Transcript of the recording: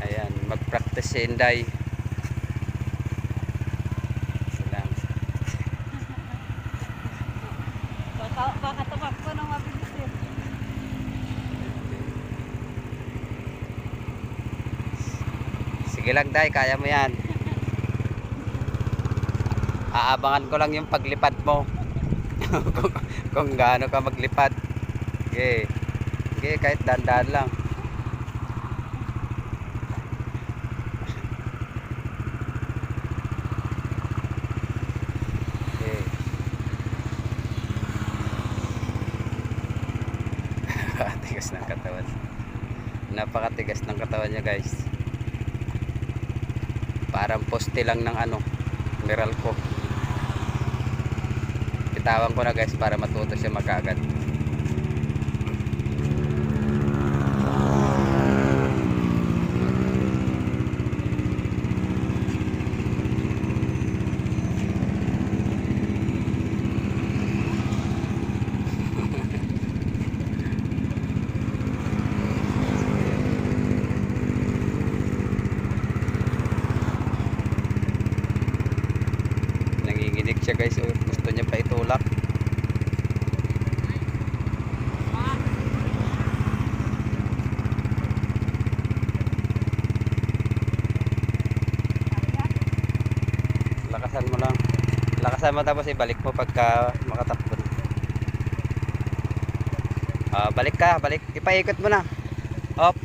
Ayan, mag-practice si Inday. Baka tumakbo ng mabilis yun. Sige lang, Day, kaya mo yan. Aabangan ko lang yung paglipad mo. kung gaano ka maglipad. Okay. Okay, kahit dahan-dahan lang. Okay. Tigas ng katawan. Napakatigas ng katawan niya, guys. Parang poste lang ng ano, Meralco. Bitawan ko na, guys, para matuto siya magkaagad. Nanginginig siya, guys. Gusto niya pa itulak. Lakasan mo lang. Lakasan mo tapos ibalik mo pagka makatakbo na. Balik ka, balik. Ipaikot mo na. Op.